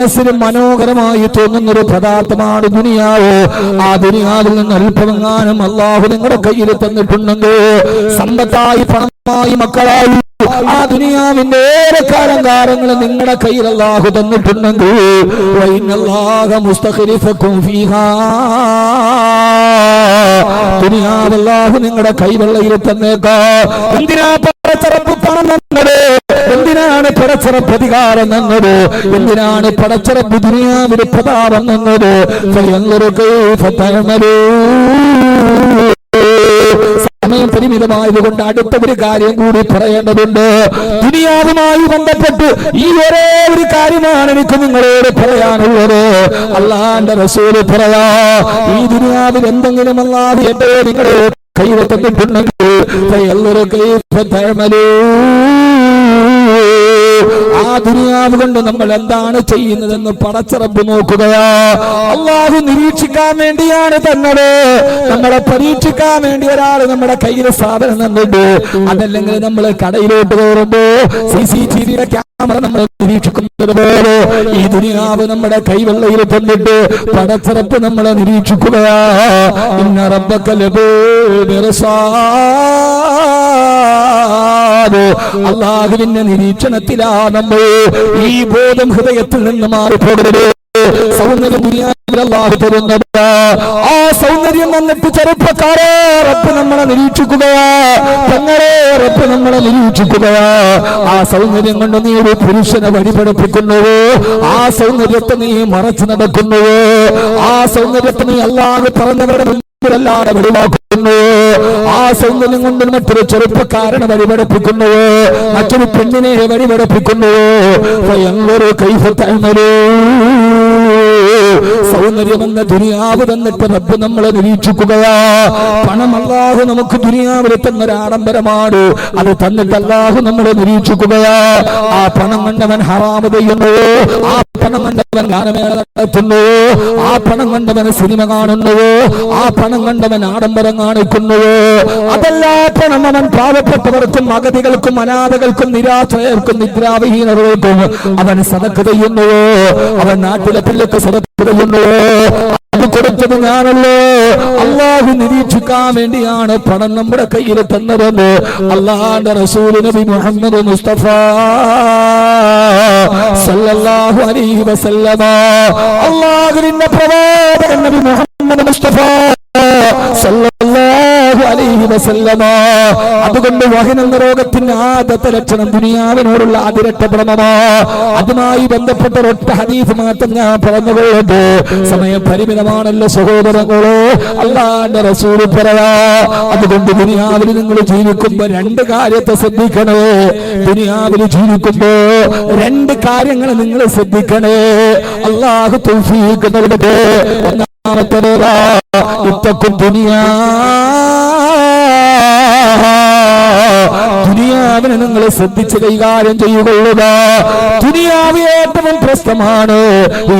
മനസ്സിന് മനോഹരമായി തോന്നുന്നൊരു പദാർത്ഥമാണ് ദുനിയാവ്. ആ ദുനിയാവിൽ നിന്ന് അല്പമെങ്ങാനും അള്ളാഹു നിങ്ങളുടെ കയ്യിൽ തന്നിട്ടുണ്ടെങ്കിൽ, സമ്പത്തായി, പണമായി, മക്കളായി, ആ ദുനിയാവിന്റെ ഏറെക്കാലം കാലങ്ങൾ നിങ്ങളുടെ കയ്യിൽ അള്ളാഹു തന്നിട്ടുണ്ടെങ്കിൽ, ദുനിയാവ് അള്ളാഹു നിങ്ങളുടെ കൈവെള്ളയിൽ തന്നേക്കാം. എന്തിനാ പടച്ചറപ്പ് പണം തന്നത്? എന്തിനാണ് പടച്ചറപ്പ് അധികാരം തന്നത്? എന്തിനാണ് പടച്ചറപ്പ് ദുനിയാവിന് പ്രതാപം തന്നത്? സമയം പരിമിതമായതുകൊണ്ട് അടുത്ത ഒരു കാര്യം കൂടി പറയേണ്ടതുണ്ട്. ദുനിയാവുമായി ബന്ധപ്പെട്ട് ഈ ഒരേ ഒരു കാര്യമാണ് എനിക്ക് നിങ്ങളോട് പറയാനുള്ളത്. അല്ലാഹുവിന്റെ റസൂല് പറയാ, ഈ ദുനിയാവിൽ എന്തെങ്കിലും അല്ലാഹു എന്റെ നിങ്ങളെ കൈവന്നിട്ടുണ്ടെങ്കിൽ ആ ദുനിയാവ് കൊണ്ട് നമ്മൾ എന്താണ് ചെയ്യുന്നതെന്ന് പടച്ചറബ് നോക്കുകയാ. അള്ളാഹു നിരീക്ഷിക്കാൻ വേണ്ടിയാണ് തന്നത്. നമ്മളെ പരീക്ഷിക്കാൻ വേണ്ടി ഒരാൾ നമ്മുടെ കയ്യിൽ സാധനം തന്നിട്ട്, അതല്ലെങ്കിൽ നമ്മൾ കടയിലോട്ട് കയറുമ്പോ CCTV ക്യാമറ നമ്മൾ നിരീക്ഷിക്കുന്നത് പോലെ ഈ ദുനിയാവ് നമ്മുടെ കൈവെള്ളയിൽ തന്നിട്ട് പടച്ചറബ് നമ്മളെ നിരീക്ഷിക്കുകയാ. ഇന്ന റബ്ബക അള്ളാഹുവിന്റെ നിരീക്ഷണത്തിലാ നമ്മൾ. ഈ ബോധം ഹൃദയത്തിൽ നിന്ന് മാറിപ്പോകരുത്. സൗന്ദര്യം ദുനിയാവിൽ അല്ലാഹു തരുന്നതാ. ആ സൗന്ദര്യം വന്നിട്ട് ചെറുപ്പക്കാരെ റബ്ബ് നമ്മളെ നിരീക്ഷിക്കുകയാ. പെങ്ങളെ റബ്ബ് നമ്മളെ നിരീക്ഷിക്കുകയാ. ആ സൗന്ദര്യം കൊണ്ട് നീ ഒരു പുരുഷനെ വഴിപഠിപ്പിക്കുന്നുവോ? ആ സൗന്ദര്യത്തെ നീ മറച്ചു നടക്കുന്നുവോ? ആ സൗന്ദര്യത്തെ നീ അല്ലാഹു പറഞ്ഞവരുടെ ല്ലാതെ വെളിവാക്കുന്നു. ആ സൗന്ദര്യം കൊണ്ട് മറ്റൊരു ചെറുപ്പക്കാരനെ വഴിപഠിപ്പിക്കുന്നുവോ? മറ്റൊരു പെണ്ണിനെ വഴിപഠിപ്പിക്കുന്നുവോ? സൗന്ദര്യമെന്ന ദുനിയാവ് തന്നിട്ട് റബ്ബ് നമ്മളെ നിരീക്ഷിക്കുകയാ. പണം അല്ലാഹു നമുക്ക് ദുനിയാവിൽ തന്നൊരു ആഡംബരമാണ്. അത് തന്നിട്ട് അല്ലാഹു നമ്മളെ നിരീക്ഷിക്കുകയാ. ആ പണം കണ്ടവൻ ഹറാമ് ചെയ്യുന്നുവോ? ആ പണം കണ്ടവൻ ഗാനമേള നടത്തുന്നുവോ? ആ പണം കണ്ടവൻ സിനിമ കാണുന്നുവോ? ആ പണം കണ്ടവൻ ആഡംബരം കാണിക്കുന്നുവോ? അതല്ല, പണം അവൻ പാവപ്പെട്ടവർക്കും അഗതികൾക്കും അനാഥകൾക്കും നിരാശ്രയർക്കും നിദ്രാവിഹീനർക്കും അവൻ സദഖ ചെയ്യുന്നുവോ? അവൻ നാട്ടിലെ പിള്ളക്ക് സദഖ ചെയ്യുന്നുവോ? അത് കൊടുത്തത് ഞാനല്ലോ. അള്ളാഹു നിരീക്ഷിക്കാൻ വേണ്ടിയാണ് പണം നമ്മുടെ കയ്യിൽ തന്നതെന്ന് അള്ളാഹുവിന്റെ റസൂൽ നബി മുഹമ്മദ് മുസ്തഫ സല്ലല്ലാഹു അലൈഹി വസല്ലമ, അള്ളാഹുവിന്റെ പ്രവാചകൻ നബി മുഹമ്മദ് മുസ്തഫ സല്ലല്ലാഹു അലൈഹി വസല്ലമ. അതുകൊണ്ട് വഹൻ എന്ന രോഗത്തിന്റെ ആദ്യത്തെ ലക്ഷണം ദുനിയാവിനോടുള്ള അതിരട്ട ഭ്രമമാ. അതുമായി ബന്ധപ്പെട്ട ഒറ്റ ഹദീസ് മാത്രം ഞാൻ പറഞ്ഞുകൊള്ളത്. സമയം പരിമിതമാണല്ലോ സഹോദരങ്ങളോ. അല്ലാഹുവിന്റെ റസൂൽ പറയാ, അതുകൊണ്ട് ദുനിയാവിൽ നിങ്ങൾ ജീവിക്കുമ്പോ രണ്ട് കാര്യത്തെ ശ്രദ്ധിക്കണേ. ദുനിയാവിൽ ജീവിക്കുമ്പോ രണ്ട് കാര്യങ്ങൾ നിങ്ങൾ ശ്രദ്ധിക്കണേ. അല്ലാഹു തൗഫീഖ് നൽകട്ടെ. ദുനിയാവിനെ നിങ്ങൾ ശ്രദ്ധിച്ച് കൈകാര്യം ചെയ്യുകൊള്ളുക. ദുനിയാവ് ഏറ്റവും പ്രശ്നമാണ്. ഈ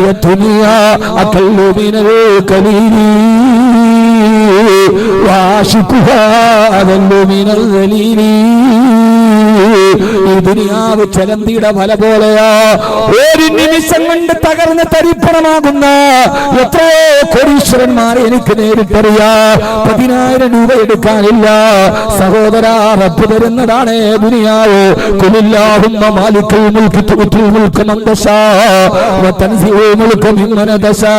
ദുനിയാവ് ചലന്തിയുടെ വല പോലെയാ. ഒരു നിമിഷം കൊണ്ട് തകർന്ന് തരിപ്പണമാകുന്ന എത്രയോ കോടീശ്വരന്മാരെ എനിക്ക് നേരിട്ടറിയാ. 10,000 രൂപ എടുക്കാനില്ല സഹോദരാ. റബ്ബ് തരുന്നതാണ് ദുനിയാവ്. ഖുലില്ലാഹുമ്മ മാലിക്കൽ മുൽകി തുഅ്തിൽ മുൽക മൻ തശാ വ തൻസിഉൽ മുൽക മിമ്മൻ തശാ.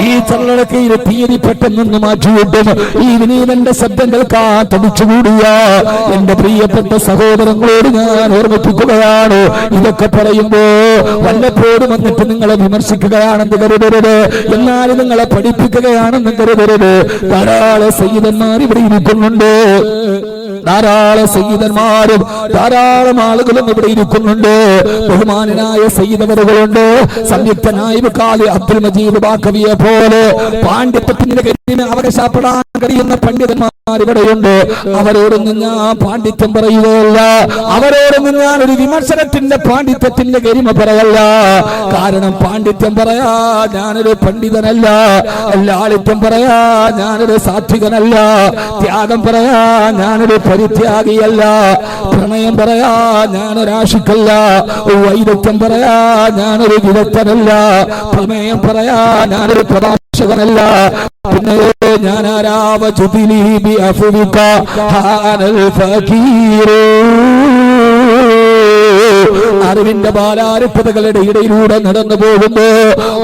ഈ ചള്ളടക്കയിൽ തീയതി പെട്ടെന്ന് മാറ്റിവിട്ടും ഈ വിനീതന്റെ ശബ്ദം കേൾക്കാൻ തടിച്ചുകൂടിയ എന്റെ പ്രിയപ്പെട്ട സഹോദരങ്ങളോട് ഞാൻ ഓർമ്മിപ്പിക്കുകയാണ്. ഇതൊക്കെ പറയുമ്പോ വല്ലപ്പോഴും വന്നിട്ട് നിങ്ങളെ വിമർശിക്കുകയാണെന്ന് കരുതരുത്. എന്നാൽ നിങ്ങളെ പഠിപ്പിക്കുകയാണെന്ന് കരുതരുത്. ധാരാളം സയ്യിദന്മാർ ഇവിടെ ഇരിക്കുന്നുണ്ട്. ധാരാളം സയ്യിദന്മാരും ധാരാളം ആളുകളും ഇവിടെ ഇരിക്കുന്നുണ്ട്. ബഹുമാനനായ സയ്യിദവറുകളുണ്ട്. സംയുക്ത നായിബ് ഖാദി അബ്ദുൽ മജീദ് ബാക്കവിയെ പോലെ പാണ്ഡിത്യത്തിന്റെ കരിമ അവകാശപ്പെടാൻ കഴിയുന്ന പണ്ഡിതന്മാർ ഇവിടെയുണ്ട്. അവരോടൊന്നും ഞാൻ പാണ്ഡിത്യം പറയുകയല്ല, അവരോടൊന്നും ഞാൻ ഒരു വിമർശനത്തിന്റെ പാണ്ഡിത്യത്തിന്റെ ഗരിമ പറയല്ല. കാരണം പാണ്ഡിത്യം പറയാ ഞാനൊരു പണ്ഡിതനല്ല, ലാളിത്യം പറയാ ഞാനൊരു സാത്വികനല്ല, ത്യാഗം പറയാ ഞാനൊരു പരിത്യാഗിയല്ല, പ്രണയം പറയാ ഞാനൊരാശിക്കല്ല, വൈദഗ്ധ്യം പറയാ ഞാനൊരു വിദഗ്ധനല്ല, പ്രമേയം പറയാ ഞാനൊരു പ്രഭാഷകനല്ല. പിന്നെ ഞാനാരാവ ജുദിലി അഫ്രിക ഹാനൽ ഫകീറു. അറിവിന്റെ ബാലാരിപ്പതകളുടെ ഇടയിലൂടെ നടന്നു പോകുമ്പോ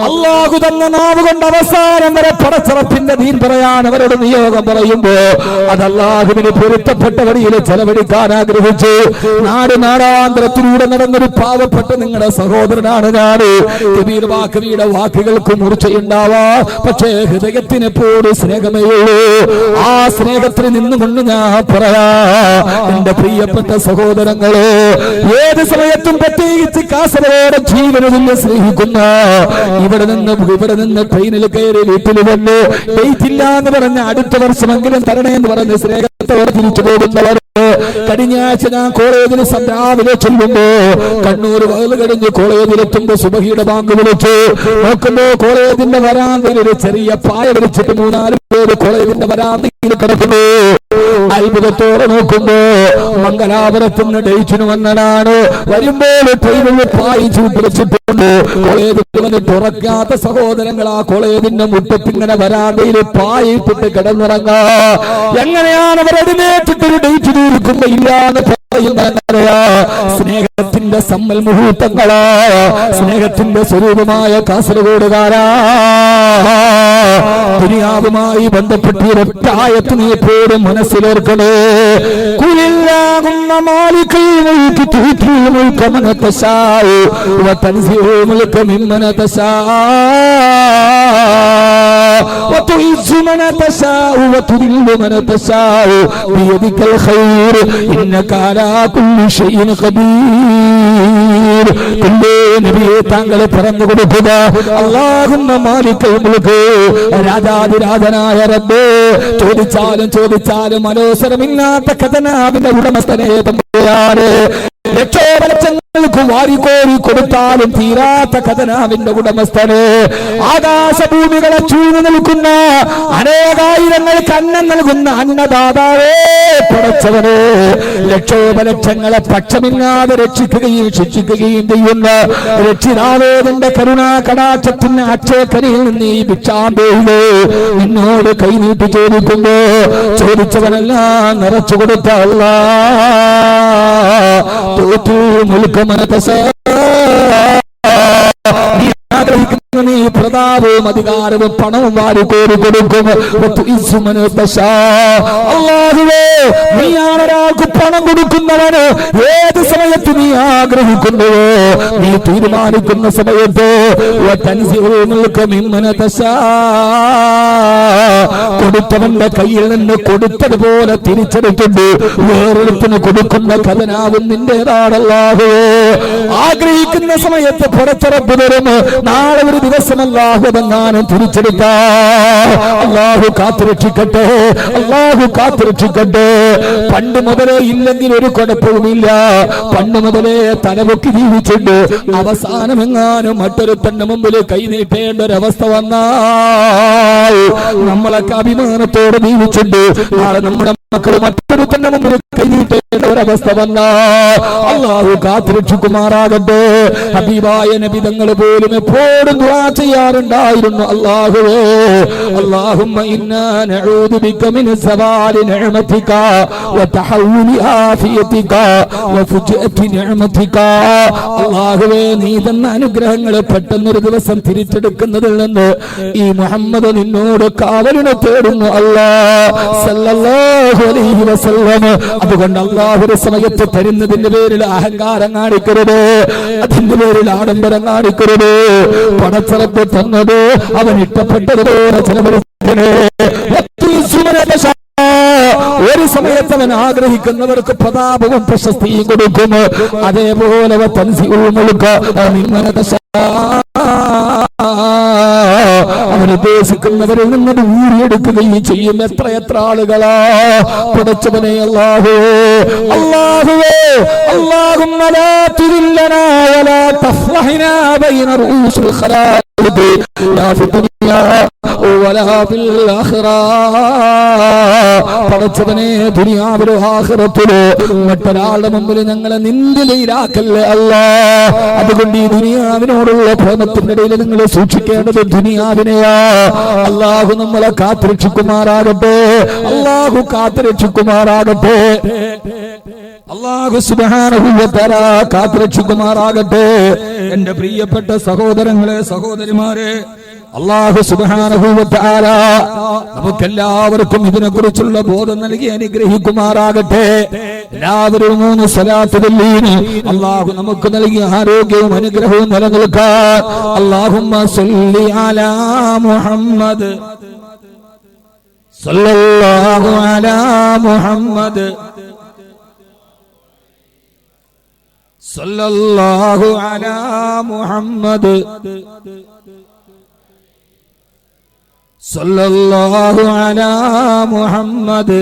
അല്ലാഹു തന്ന നാവ് കൊണ്ട് അവസാനം വരെ പടച്ചറപ്പിന്റെ ദീൻ പറയാൻ അവരോട് നിയോഗം പറയുമ്പോ അത് അല്ലാഹുവിന് പൊരുത്തപ്പെട്ട വഴിയിൽ ചെലവഴിക്കാൻ ആഗ്രഹിച്ചു നാടാന്തരത്തിലൂടെ നടന്നൊരു പാവപ്പെട്ട നിങ്ങളുടെ സഹോദരനാണ് ഞാന്. കബീർ വാക്കുകൾക്ക് മൂർച്ചയുണ്ടാവാ, പക്ഷേ ഹൃദയത്തിന് എപ്പോഴും സ്നേഹമേ ഉള്ളൂ. ആ സ്നേഹത്തിൽ നിന്നുകൊണ്ട് ഞാൻ പറയാ, എന്റെ പ്രിയപ്പെട്ട സഹോദരങ്ങളെ, ഏത് സമയത്തും പ്രത്യേകിച്ച് കാസർഗോഡ് ജീവനതുല്യ സ്നേഹിക്കുന്ന ഇവിടെ നിന്ന് ട്രെയിനിൽ കയറി വീട്ടിൽ വന്ന് ഡേറ്റ് ഇല്ല എന്ന് പറഞ്ഞ അടുത്ത വർഷമെങ്കിലും തരണേ എന്ന് പറഞ്ഞ് സ്നേഹത്തോടെ തിരിച്ചു പോകുന്നവർ. കഴിഞ്ഞ ആഴ്ച ഞാൻ കോളേജിൽ രാവിലെ ചെല്ലുമ്പോ കണ്ണൂർ വകല് കഴിഞ്ഞ് കോളേജിലെത്തുമ്പോ സുബഹിയുടെ ബാങ്ക് വിളിച്ചു നോക്കുമ്പോ കോളേജിന്റെ വരാന്തയിൽ ഒരു ചെറിയ പായ വിളിച്ചിട്ട് 3-4 പേര് കോളേജിന്റെ വരാന്തയിൽ കിടക്കുന്നു. അത്ഭുതത്തോടെ നോക്കുമ്പോ മംഗലാപുരത്തുനിന്ന് ഡേറ്റിന് വന്നതാണ്. വരുമ്പോൾ ട്രെയിനിൽ പായി ചൂട്ടിവെച്ചിട്ടുണ്ട്. കോളേജിൽ വന്ന് തുറക്കാത്ത സഹോദരങ്ങൾ ആ കോളേജിന്റെ മുറ്റത്തിങ്ങനെ വരാന്തയിൽ പായിട്ടിട്ട് കിടന്നിറങ്ങാ. എങ്ങനെയാണ് അവർ എഴുന്നേറ്റിട്ടൊരു ഡേറ്റ് തീർക്കുമ്പോ ഇല്ലാന്ന് പറയുന്നറിയാ? സ്നേഹത്തിന്റെ സമ്മൽ മുഹൂർത്തങ്ങളാ, സ്നേഹത്തിന്റെ സ്വരൂപമായ കാസർഗോഡുകാരാ. ദുനിയാവുമായി ബന്ധപ്പെട്ട് ഒറ്റായത്ത് നീ എപ്പോഴും മനസ്സിലോർക്കണേ. കുലില്ലാഹുമ്മ മാലികൽ മുൽകി തുഅ്തിൽ മുൽക മൻ തശാഉ വ തൻസിഉൽ മുൽക മിമ്മൻ തശാഉ വ തുഇസ്സു മൻ തശാഉ വ തുദില്ലു മൻ തശാഉ ബിയദിക്കൽ ഖൈർ ഇന്നക അലാ കുല്ലി ഷൈഇൻ ഖദീർ. നബിയെ താങ്കളെ പറഞ്ഞു കൊടുക്കുക, അല്ലാഹുമ്മ മാലികൽ മുൽക്, രാജാതിരാജനായ റബ്ബേ, ചോദിച്ചാലും അലോസരമില്ലാത്ത ഖജനാവിന്റെ ഉടമസ്ഥനെ തമ്പുരാനെ, ലക്ഷോപലക്ഷങ്ങൾക്ക് വാരിക്കോരി കൊടുത്താലും തീരാത്ത ഖജനാവിന്റെ ഉടമസ്ഥനെ, ആകാശഭൂമികളെ ചൂഴ്ന്നു നിൽക്കുന്ന അനേകായിരങ്ങൾക്ക് അന്നം നൽകുന്ന അന്നദാതാവേ, പടച്ചവനെ, ലക്ഷോപലക്ഷങ്ങളെ പക്ഷമില്ലാതെ രക്ഷിക്കുകയും ശിക്ഷിക്കുകയും ചെയ്യുന്ന രക്ഷിതാവേ, നിന്റെ കരുണാ കടാക്ഷത്തിന് അക്ഷയക്കരയിൽ നിന്ന് ഈ ഭിക്ഷാന്തയില് നിന്നോട് കൈനീട്ടി ചോദിക്കുമ്പോ ചോദിച്ചവനെല്ലാം നിറച്ചു കൊടുത്ത അല്ലാഹ് നീ പ്രതാപവും അധികാരവും പണവും വാരിക്കോരി കൊടുക്കും. അല്ലാഹുവേ, നീയാണ് ഒരാൾക്ക് പണം കൊടുക്കുന്നവന്. ഏത് സമയത്ത് നീ ആഗ്രഹിക്കുന്നുവോ, നീ തീരുമാനിക്കുന്ന സമയത്ത് കൊടുത്തവന്റെ കയ്യിൽ നിന്ന് കൊടുത്തതുപോലെ തിരിച്ചെടുത്തിട്ട് വേറൊരുത്തിന് കൊടുക്കുന്ന ഖജനാവും നിന്റേതാണല്ലാഹുവേ. ആഗ്രഹിക്കുന്ന സമയത്ത് പുറത്തിറപ്പ് തരും. നാളെ ഒരു ദിവസം അല്ലാഹുവെങ്ങാനും തിരിച്ചെടുത്ത അല്ലാഹു കാത്തുരക്ഷിക്കട്ടെ, അല്ലാഹു കാത്തുരക്ഷിക്കട്ടെ. പണ്ട് മുതലേ ഇല്ലെങ്കിൽ ഒരു കുഴപ്പവുമില്ല, പണ്ട് മുതലേ തലപൊക്കി ജീവിച്ചിട്ട് അവസാനം എങ്ങാനും മറ്റൊരുത്തന്റെ മുമ്പിൽ കൈനീട്ടേണ്ട ഒരവസ്ഥ വന്നാൽ നമ്മളൊക്കെ അഭിമാനത്തോടെ ജീവിച്ചിട്ട് നാളെ നമ്മുടെ മക്കൾ മറ്റൊരുത്തന്റെ മുമ്പിൽ കൈനീട്ടേണ്ട ഒരവസ്ഥ വന്നാൽ അല്ലാഹു കാത്തുരക്ഷിക്കുമാറാകട്ടെ. ഹബീബായ നബി തങ്ങൾ പോലും എപ്പോഴും ദുആ ചെയ്യാറുണ്ടായിരുന്നു, അല്ലാഹുവേ, അല്ലാഹുമ്മ ഇന്നാ നഊദു ബിക മിൻ സവാലി നിഅമതിക വ തഹവ്വുലി ആഫിയതിക വ ഫുജ്അതി നിഅമതിക. അല്ലാഹുവേ, നീ തന്ന അനുഗ്രഹങ്ങൾ പെട്ടെന്നൊരു ദിവസം തിരിച്ചെടുക്കുന്നതിൽ നിന്ന് ഈ മുഹമ്മദ് നിന്നോട് കാവലിനെ തേടുന്നു അല്ലാഹ് സല്ലല്ലാഹു അലൈഹി വസല്ലം. അതുകൊണ്ട് അല്ലാഹു ഒരു സമയത്ത് തരുന്നതിന്റെ പേരിൽ അഹങ്കാരം കാണിക്കരുത്, അതിന്റെ പേരിൽ ആഡംബരം കാണിക്കരുത്. പടച്ചറപ്പ് തന്നത് അവൻ ഇഷ്ടപ്പെട്ടതുപോലെ ചെലവഴിക്കണേ. ഒരു സമയത്ത് അവൻ ആഗ്രഹിക്കുന്നവർക്ക് പ്രതാപവും പ്രശസ്തിയും കൊടുക്കും. അതേപോലെ അവരുദ്ദേശിക്കുന്നവരിൽ നിന്നത് ഊരിയെടുക്കുകയും ചെയ്യും. എത്ര ആളുകളാ പടച്ചവനെ അല്ലാഹുവേ അല്ലാഹുവേ اللهم لا تذلنا ولا تفضحنا بين رؤوس الخلائق لا في الدنيا ولا في الآخرة. പടച്ചവനെ ദുനിയാവിലോ ആഖിറത്തിലോ മറ്റൊരാളുടെ മുമ്പിൽ ഞങ്ങളെ നിന്ദിതയിലാക്കല്ലേ അല്ലാഹ്. അതുകൊണ്ട് ഈ ദുനിയാവിനോടുള്ള പ്രേമത്തിന്റെ ഇടയിൽ നിങ്ങൾ സൂക്ഷിക്കേണ്ടത് ദുനിയാവിനെയാ. അല്ലാഹു നമ്മളെ കാത്തുരക്ഷിക്കുമാറാകട്ടെ. അല്ലാഹു കാത്തുരക്ഷിക്കുമാറാകട്ടെ. അല്ലാഹു സുബ്ഹാനഹു വ തആല കാത്തുരക്ഷിക്കുമാറാകട്ടെ. എന്റെ പ്രിയപ്പെട്ട സഹോദരങ്ങളെ സഹോദരിമാരെ, അല്ലാഹു സുബ്ഹാനഹു വ തആല നമുക്കെല്ലാവർക്കും ഇതിനെക്കുറിച്ചുള്ള ബോധം നൽകി അനുഗ്രഹിക്കുമാറാകട്ടെ. എല്ലാവരും 3 സ്വലാത്ത് ചൊല്ലിന് അല്ലാഹു നമുക്ക് നൽകിയ ആരോഗ്യവും അനുഗ്രഹവും നിലനിൽക്കാൻ. അല്ലാഹുമ്മ സ്വല്ലി അലാ മുഹമ്മദ് സല്ലല്ലാഹു അലാ മുഹമ്മദ് സല്ലല്ലാഹു അലാ മുഹമ്മദ് സല്ലല്ലാഹു അലാ മുഹമ്മദ്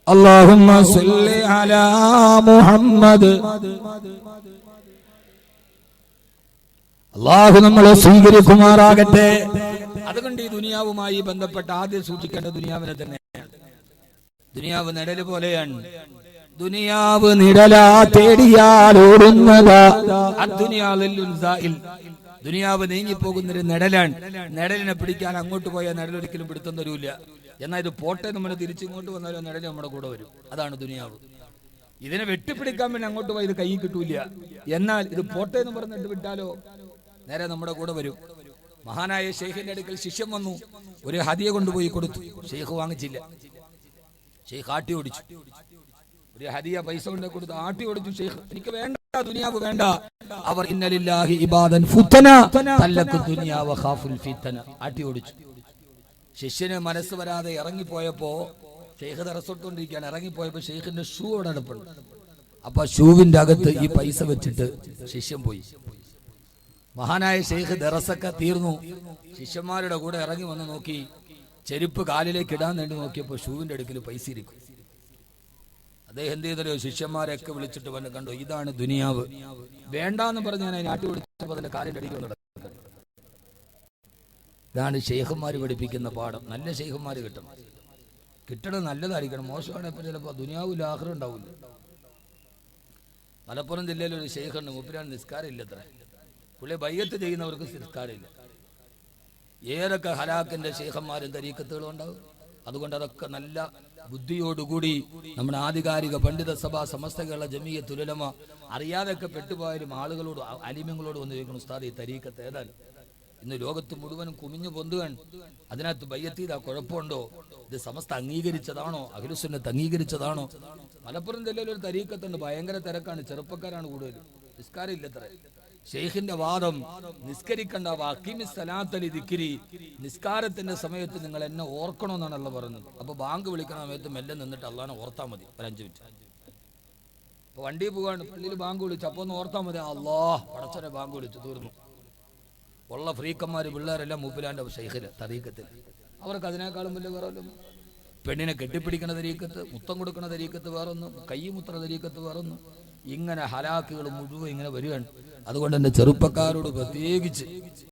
അല്ലാഹുമ്മ സല്ലി അലാ മുഹമ്മദ്. അല്ലാഹു നമ്മളെ സ്വീകരിക്കുമാറാകട്ടെ. അതുകൊണ്ട് ഈ ദുനിയാവുമായി ബന്ധപ്പെട്ട് ആദ്യം സൂക്ഷിക്കേണ്ട ദുനിയാവിനെ തന്നെയാണ്. ദുനിയാവ് നിഴല് പോലെയാണ്. ദുനിയാവ് നിഴലാ തേടിയാൽ ഓടുന്നതാ. ദുനിയാവ് നീങ്ങിപ്പോകുന്നൊരു നിഴലാണ്. നിഴലിനെ പിടിക്കാൻ അങ്ങോട്ട് പോയാൽ നിഴൽ ഒരിക്കലും പിടുത്തം തരൂല. എന്നാൽ ഇത് പോട്ടെ നമ്മൾ തിരിച്ചിങ്ങോട്ട് വന്നാലോ നിഴൽ നമ്മുടെ കൂടെ വരും. അതാണ് ദുനിയാവ്. ഇതിനെ വെട്ടിപ്പിടിക്കാൻ വേണ്ടി അങ്ങോട്ട് പോയി ഇത് കൈ കിട്ടൂല. എന്നാൽ ഇത് പോട്ടെ എന്ന് പറഞ്ഞിട്ട് വിട്ടാലോ നേരെ നമ്മുടെ കൂടെ വരും. മഹാനായ ഷെയ്ഖിന്റെ അടുക്കൽ ശിഷ്യം വന്നു. ഒരു ഹദിയ കൊണ്ടുപോയി കൊടുത്തു. ഷെയ്ഖ് വാങ്ങിച്ചില്ല. ഷെയ്ഖ് ആട്ടി ഓടിച്ചു. ഒരു ഹദിയ പൈസ കൊണ്ട് കൊടുത്ത് ആട്ടി ഓടിച്ചു. ഷെയ്ഖ് എനിക്ക് വേണ്ട, ദുനിയാവ് വേണ്ട. അവർ ഇന്നലില്ലാഹി ഇബാദൻ ഫുതന തല്ലഖു ദുനിയ വഖാഫുൽ ഫിതന ആട്ടി ഓടിച്ചു. ശിഷ്യന് മനസ്സ് വരാതെ ഇറങ്ങിപ്പോയപ്പോ ഷെയ്ഖ് തറസോട്ടുകൊണ്ടിരിക്കുകയാണ്. ഇറങ്ങിപ്പോയപ്പോ ഷെയ്ഖിന്റെ ഷൂ അവിടെ അടുപ്പുണ്ട്. അപ്പൊ ഷൂവിന്റെ അകത്ത് ഈ പൈസ വെച്ചിട്ട് ശിഷ്യൻ പോയി. മഹാനായ ഷെയ്ഖ് ദറസൊക്കെ തീർന്നു. ശിഷ്യന്മാരുടെ കൂടെ ഇറങ്ങി വന്ന് നോക്കി. ചെരുപ്പ് കാലിലേക്ക് ഇടാൻ വേണ്ടി നോക്കിയപ്പോ ഷൂവിന്റെ അടുക്കൽ പൈസ ഇരിക്കും. അദ്ദേഹം എന്ത് ചെയ്തല്ലോ, ശിഷ്യന്മാരെയൊക്കെ വിളിച്ചിട്ട് വന്ന് കണ്ടു, ഇതാണ് ദുനിയാവ്. വേണ്ടാന്ന് പറഞ്ഞ് ഞാൻ നാട്ടി വിളിച്ചപ്പോൾ അതിന്റെ കാലിന്റെ അടിയിൽ നടക്കുന്നത്. ഇതാണ് ഷെയ്ഖന്മാർ പഠിപ്പിക്കുന്ന പാഠം. നല്ല ഷെയ്ഖന്മാർ കിട്ടണം. കിട്ടണം നല്ലതായിരിക്കണം. മോശമാണ് ഇപ്പൊ ചിലപ്പോ ദുനിയാവിൽ ആഖിറ ഉണ്ടാവില്ല. മലപ്പുറം ജില്ലയിൽ ഒരു ഷെയ്ഖുണ്ട്. മുപ്പിലാണ് നിസ്കാരം ഇല്ലത്ര. പുള്ളി ബയ്യത്ത് ചെയ്യുന്നവർക്ക് നിസ്കാരമില്ല. ഏതൊക്കെ ഹലാക്കിന്റെ ഷെയ്ഖന്മാരും തരീക്കത്തുകളും ഉണ്ടാവും. അതുകൊണ്ട് അതൊക്കെ നല്ല ബുദ്ധിയോടുകൂടി നമ്മുടെ ആധികാരിക പണ്ഡിത സഭ സമസ്ത കേരള ജമിയത്തുൽ ഉലമ അറിയാതൊക്കെ പെട്ടുപോയാലും ആളുകളോട് അലിമ്യങ്ങളോട് വന്ന് ചോദിക്കണം, ഉസ്താദ് ഈ തരീക്കത്ത് ഏതാണ്? ഇന്ന് ലോകത്ത് മുഴുവനും കുമിഞ്ഞു പൊന്തുകയാണ്. അതിനകത്ത് ബയ്യത്ത് ചെയ്താൽ കുഴപ്പമുണ്ടോ? ഇത് സമസ്ത അംഗീകരിച്ചതാണോ? അഹ്ലുസുന്നത്ത് അംഗീകരിച്ചതാണോ? മലപ്പുറം ജില്ലയിൽ ഒരു തരീക്കത്തുണ്ട്. ഭയങ്കര തിരക്കാണ്. ചെറുപ്പക്കാരാണ് കൂടുതൽ. നിസ്കാരം ഇല്ലത്ര. ഷെയ്ഖിന്റെ വാദം നിസ്കരിക്കണ്ട, നിസ്കാരത്തിന്റെ സമയത്ത് നിങ്ങൾ എന്നെ ഓർക്കണമെന്നാണ് അള്ളാഹ് പറയുന്നത്. അപ്പൊ ബാങ്ക് വിളിക്കുന്ന സമയത്ത് മെല്ലെ നിന്നിട്ട് അള്ളാഹിനെ ഓർത്താൽ മതി. ഒരു 5 മിനിറ്റ്. അപ്പൊ വണ്ടി പോവാണ്, പള്ളിയിൽ ബാങ്ക് വിളിച്ചു. അപ്പൊ ഒന്ന് ഓർത്താൽ മതി, അള്ളാഹ് പടച്ചവനെ ബാങ്ക് വിളിച്ചു, തീർന്നു. ഉള്ള ഫ്രീക്കന്മാര് പിള്ളേരെല്ലാം മൂപ്പിലാന്റെ ഷെയ്ഖില് തരീക്കത്തിൽ. അവർക്ക് അതിനേക്കാളും വലിയ വേറൊന്നും. പെണ്ണിനെ കെട്ടിപ്പിടിക്കണ തരീക്കത്ത്, മുത്തം കൊടുക്കണ തരീക്കത്ത് വേറൊന്നും, കൈ മുത്ര തരീക്കത്ത് വേറൊന്നും. ഇങ്ങനെ ഹലാക്കുകൾ മുഴുവൻ ഇങ്ങനെ വരികയാണ്. അതുകൊണ്ട് എന്റെ ചെറുപ്പക്കാരോട് പ്രത്യേകിച്ച്